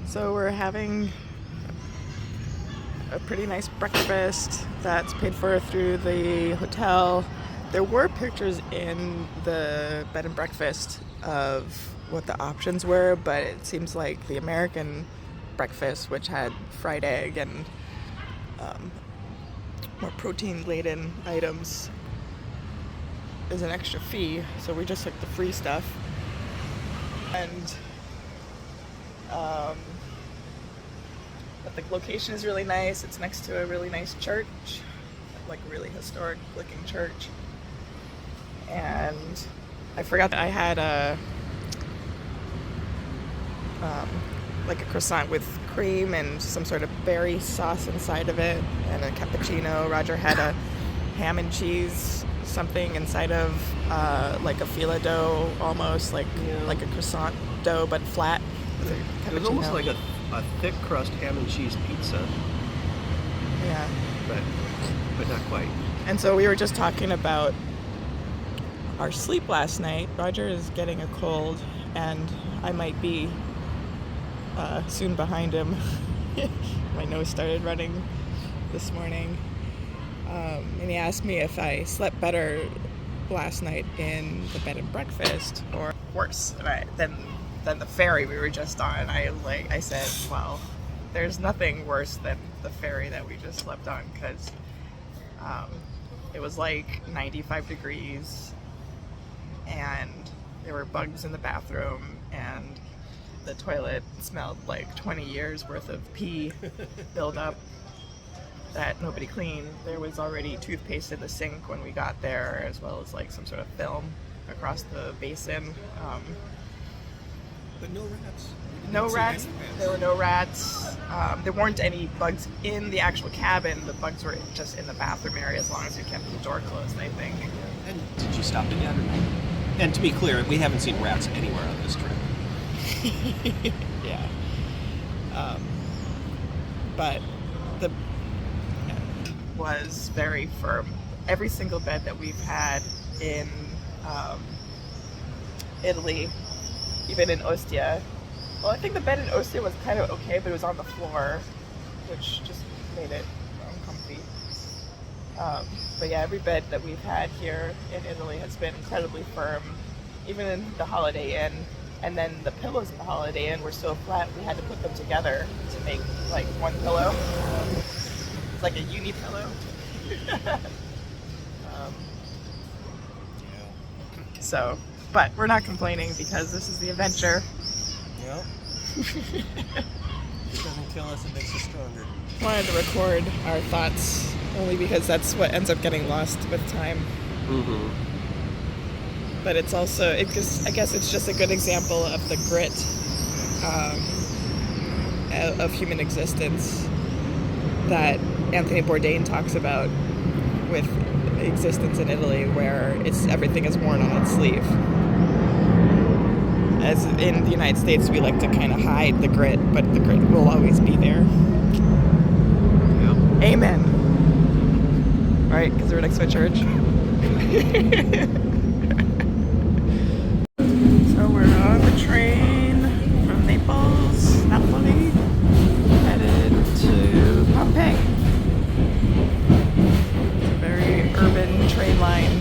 So we're having a pretty nice breakfast that's paid for through the hotel. There were pictures in the bed and breakfast of what the options were, but it seems like the American breakfast, which had fried egg and more protein-laden items, is an extra fee. So we just took the free stuff. And but the location is really nice. It's next to a really nice church, like a really historic looking church. And I forgot that I had like a croissant with cream and some sort of berry sauce inside of it, and a cappuccino. Roger had a ham and cheese something inside of like a fila dough, almost like a croissant dough but flat. It was almost like a thick crust ham and cheese pizza. Yeah. But not quite. And so we were just talking about our sleep last night. Roger is getting a cold, and I might be soon behind him. My nose started running this morning. And he asked me if I slept better last night in the bed and breakfast or worse than the ferry we were just on. I said, well, there's nothing worse than the ferry that we just slept on, because it was like 95 degrees and there were bugs in the bathroom, and the toilet smelled like 20 years worth of pee buildup that nobody cleaned. There was already toothpaste in the sink when we got there, as well as like some sort of film across the basin. But no rats. No rats. There were no rats. There weren't any bugs in the actual cabin. The bugs were just in the bathroom area, as long as you kept the door closed, I think. And did you stop in yet or not? And to be clear, we haven't seen rats anywhere on this trip. Yeah. But the bed was very firm. Every single bed that we've had in Italy, even in Ostia. Well, I think the bed in Ostia was kind of okay, but it was on the floor, which just made it uncomfy. But yeah, every bed that we've had here in Italy has been incredibly firm, even in the Holiday Inn. And then the pillows in the Holiday Inn were so flat, we had to put them together to make like one pillow. It's like a uni pillow. So, but we're not complaining because this is the adventure. Yep. It doesn't kill us, it makes us stronger. Wanted to record our thoughts only because that's what ends up getting lost with time. Mm-hmm. But it's also, I guess it's just a good example of the grit of human existence that Anthony Bourdain talks about with existence in Italy, where everything is worn on its sleeve. As in the United States, we like to kind of hide the grit, but the grit will always be there. Yep. Amen. Right? Because we're next to a church. So we're on the train from Naples, headed to Pompei. It's a very urban train line.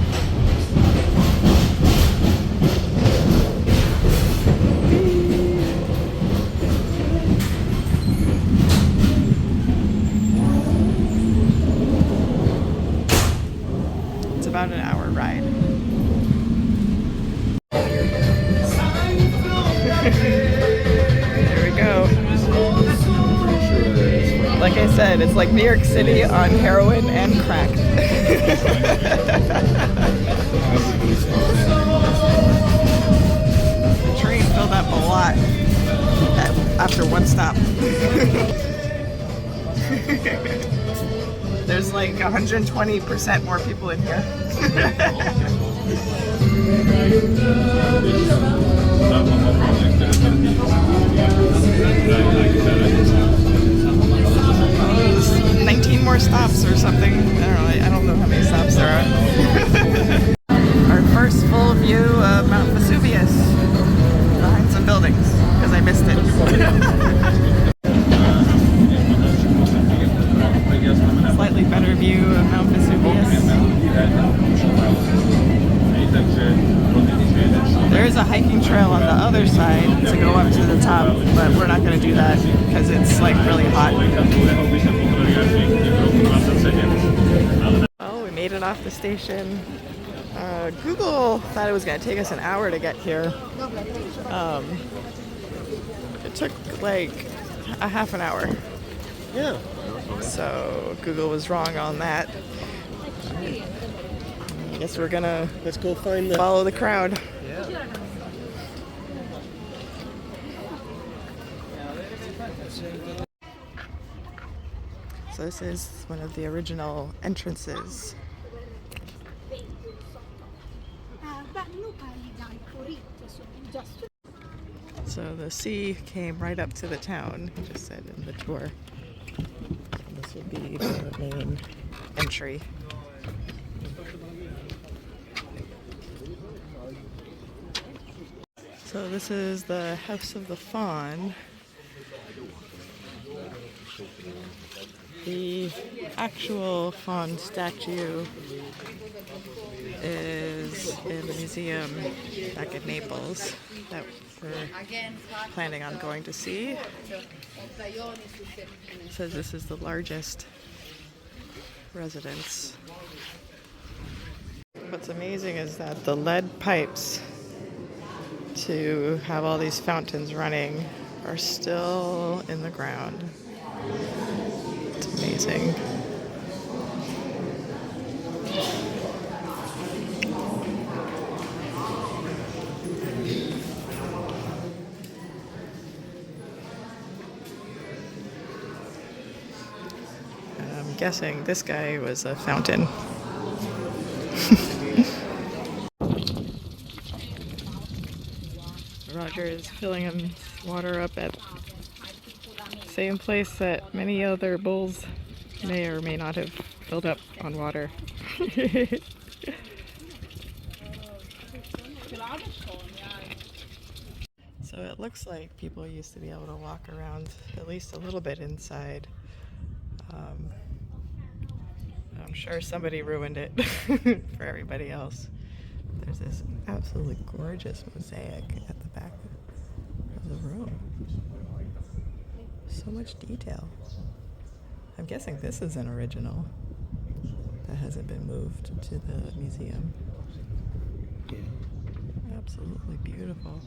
It's about an hour ride. There we go. Like I said, it's like New York City on heroin and crack. The train filled up a lot after one stop. There's like 120% more people in here. 19 more stops or something. I don't know how many stops there are. Our first full view of Mount Vesuvius behind some buildings because I missed it. Slightly better view of Mount Vesuvius. There is a hiking trail on the other side to go up to the top, but we're not going to do that because it's like really hot. Oh, we made it off the station. Google thought it was going to take us an hour to get here. It took like a half an hour. Yeah. So Google was wrong on that. I guess we're gonna Let's go find follow the crowd. Yeah. So this is one of the original entrances. So the sea came right up to the town, it just said in the tour. And this would be the main entry. So this is the House of the Faun. The actual faun statue is in the museum back in Naples that we're planning on going to see. It says this is the largest residence. What's amazing is that the lead pipes to have all these fountains running are still in the ground. It's amazing. I'm guessing this guy was a fountain. Roger is filling him water up at the same place that many other bulls may or may not have filled up on water. So it looks like people used to be able to walk around at least a little bit inside. I'm sure somebody ruined it for everybody else. There's this absolutely gorgeous mosaic at the back of the room. So much detail. I'm guessing this is an original that hasn't been moved to the museum. Yeah. Absolutely beautiful.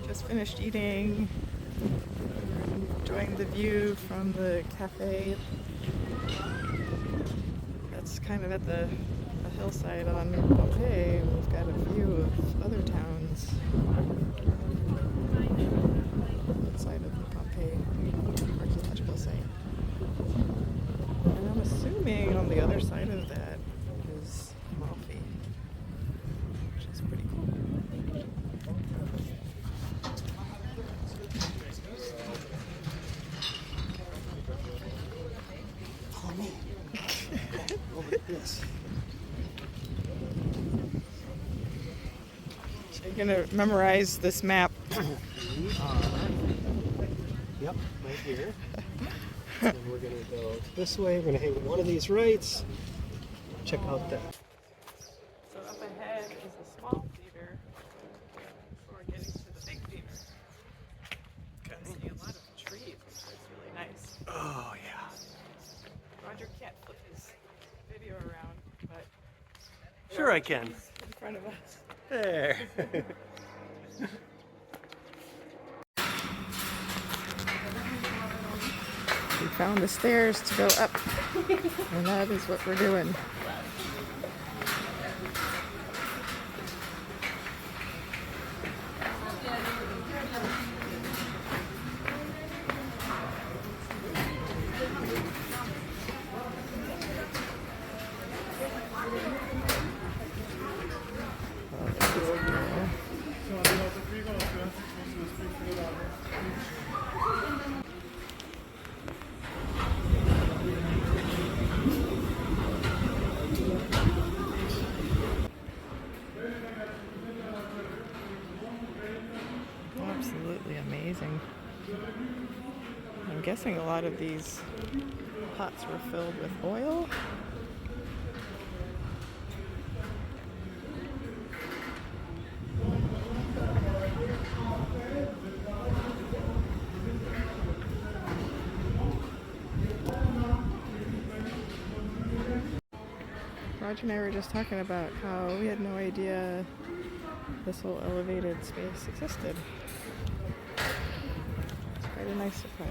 Just finished eating, enjoying the view from the cafe. That's kind of at the hillside on Pompei. We've got a view of other towns outside of the Pompei archaeological site. And I'm assuming on the other side of that is Amalfi, which is pretty cool. Yes. So you're gonna memorize this map. Yep, right here. And we're gonna go this way. We're gonna hit one of these rights. Check out that. So up ahead is a small theater before getting to the big theater. You can see a lot of trees, which is really nice. Oh yeah. Roger can't flip his video around, but Sure I can. he's in front of us. There. We found the stairs to go up, and that is what we're doing. amazing. I'm guessing a lot of these pots were filled with oil. Roger and I were just talking about how we had no idea this whole elevated space existed. It's quite a nice surprise.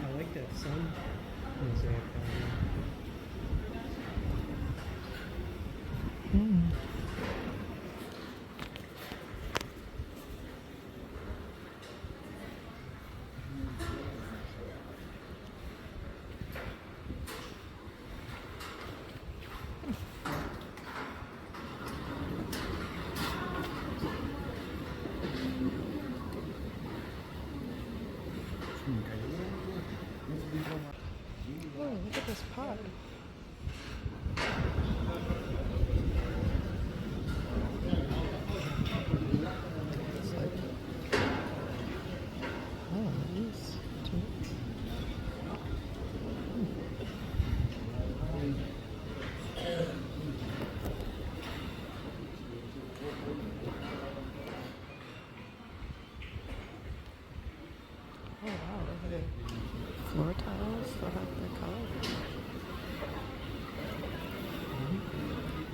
I like that sun mosaic down there. Oh, look at this pot. It's like, oh, nice. Oh wow, look at it. Floor tiles still have their color.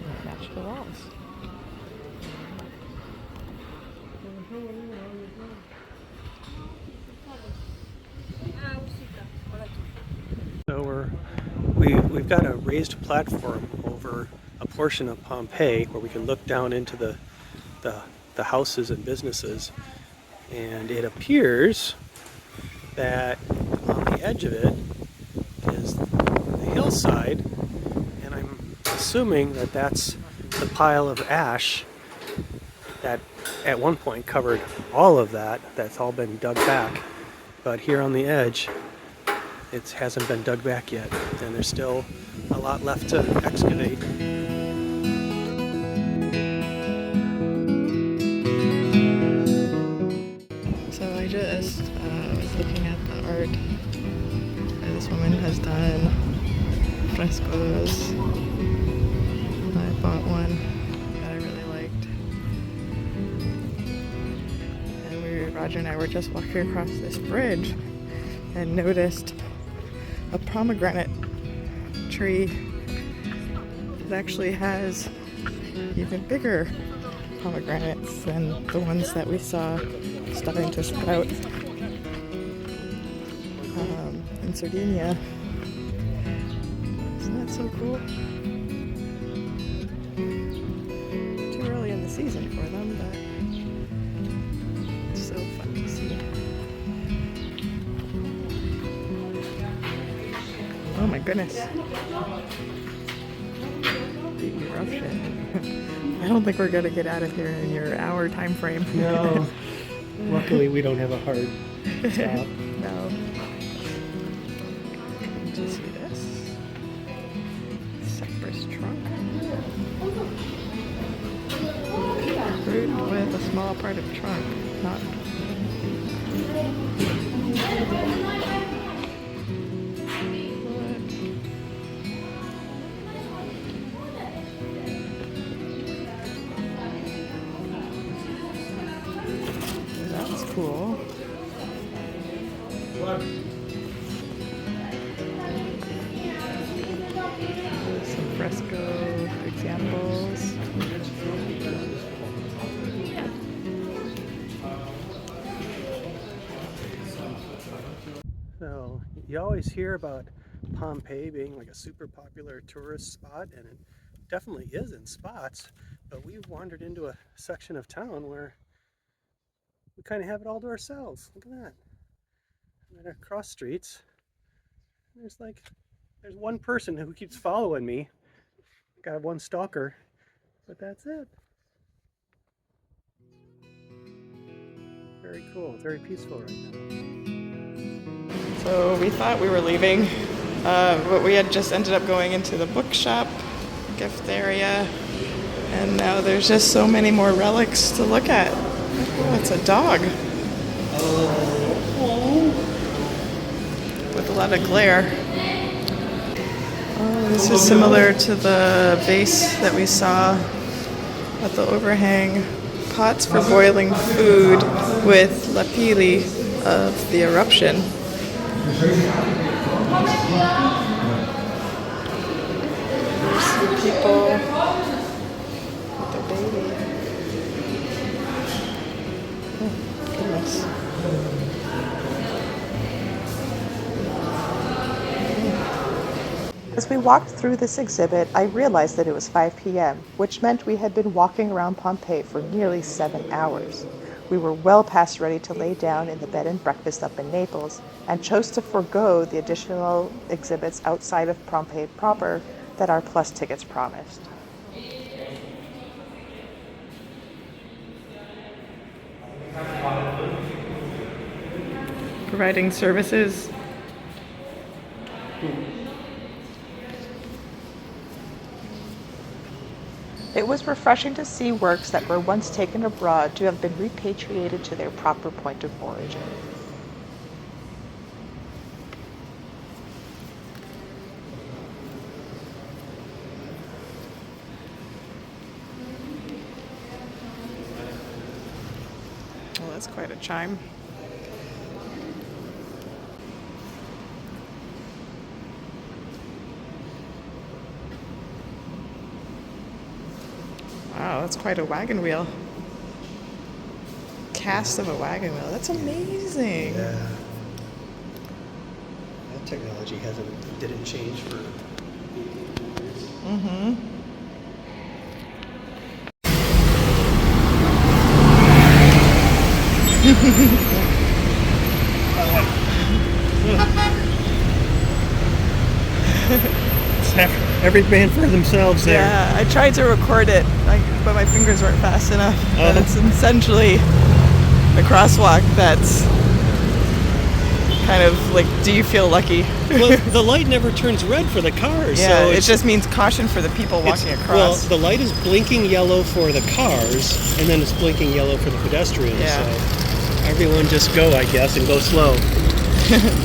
They match the walls. So we've got a raised platform over a portion of Pompei where we can look down into the houses and businesses, and it appears that on the edge of it is the hillside, and I'm assuming that that's the pile of ash that at one point covered all of that. That's all been dug back, but here on the edge it hasn't been dug back yet, and there's still a lot left to excavate. So I just was looking at the art that this woman has done, frescoes. I bought one that I really liked. And Roger and I were just walking across this bridge and noticed a pomegranate tree. It actually has even bigger pomegranates than the ones that we saw starting to sprout in Sardinia. Isn't that so cool? Too early in the season for them, but it's so fun to see. Oh my goodness. The eruption. I don't think we're gonna get out of here in your hour time frame. No, luckily we don't have a hard stop. No. Did you see this? Cypress trunk. Fruit with a small part of trunk, not. That's cool. Some fresco examples. So you always hear about Pompei being like a super popular tourist spot, and it definitely is in spots, but we've wandered into a section of town where we kind of have it all to ourselves. Look at that. And across streets, there's one person who keeps following me. Got one stalker, but that's it. Very cool. Very peaceful right now. So we thought we were leaving, but we had just ended up going into the bookshop, gift area, and now there's just so many more relics to look at. Oh, it's a dog. With a lot of glare. Oh, this is similar to the vase that we saw at the overhang. Pots for boiling food with lapilli of the eruption. There's some people with a baby. Oh, goodness. As we walked through this exhibit, I realized that it was 5 p.m., which meant we had been walking around Pompeii for nearly 7 hours. We were well past ready to lay down in the bed and breakfast up in Naples, and chose to forego the additional exhibits outside of Pompeii proper that our Plus tickets promised. Providing services. It was refreshing to see works that were once taken abroad to have been repatriated to their proper point of origin. Well, that's quite a chime. Wow, that's quite a wagon wheel. Cast of a wagon wheel. That's amazing. Yeah. That technology didn't change for 18 years. Mm-hmm. Every man for themselves there. Yeah, I tried to record it, but my fingers weren't fast enough. But it's essentially a crosswalk that's kind of like, do you feel lucky? Well, the light never turns red for the cars. Yeah, so it just means caution for the people walking well, across. the light is blinking yellow for the cars, and then it's blinking yellow for the pedestrians. Yeah. So everyone just go, I guess, and go slow.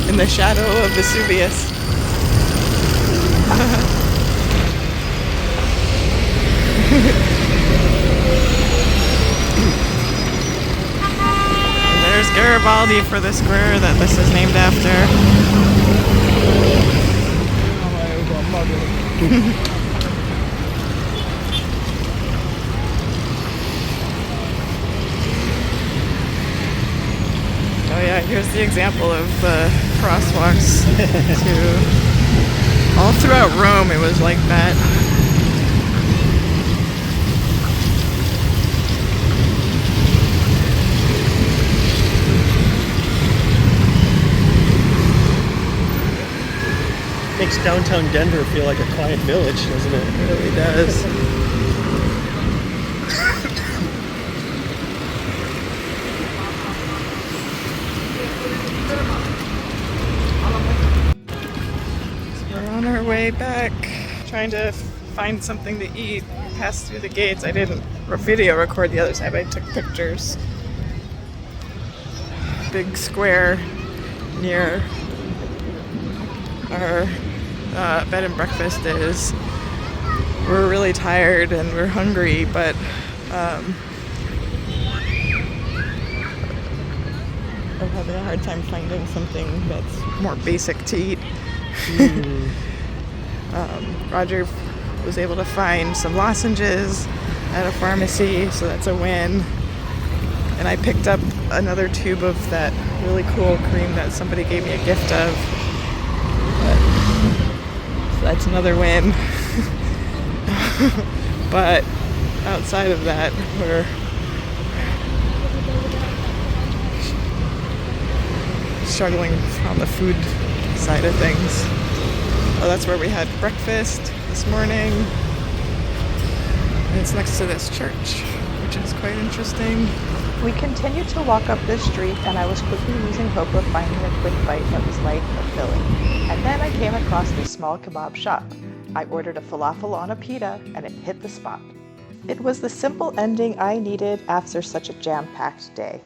In the shadow of Vesuvius. And there's Garibaldi for the square that this is named after. Oh yeah, here's the example of crosswalks all throughout Rome. It was like that. Makes downtown Denver feel like a quiet village, doesn't it? It really does. We're on our way back, trying to find something to eat. Passed through the gates. I didn't video record the other side, but I took pictures. Big square near our bed and breakfast is. We're really tired and we're hungry, but I'm having a hard time finding something that's more basic to eat. Roger was able to find some lozenges at a pharmacy, so that's a win. And I picked up another tube of that really cool cream that somebody gave me a gift of. So that's another win. But outside of that, we're struggling on the food side of things. Oh, that's where we had breakfast this morning. And it's next to this church, which is quite interesting. We continued to walk up this street, and I was quickly losing hope of finding a quick bite that was light but filling. And then I came across this small kebab shop. I ordered a falafel on a pita, and it hit the spot. It was the simple ending I needed after such a jam-packed day.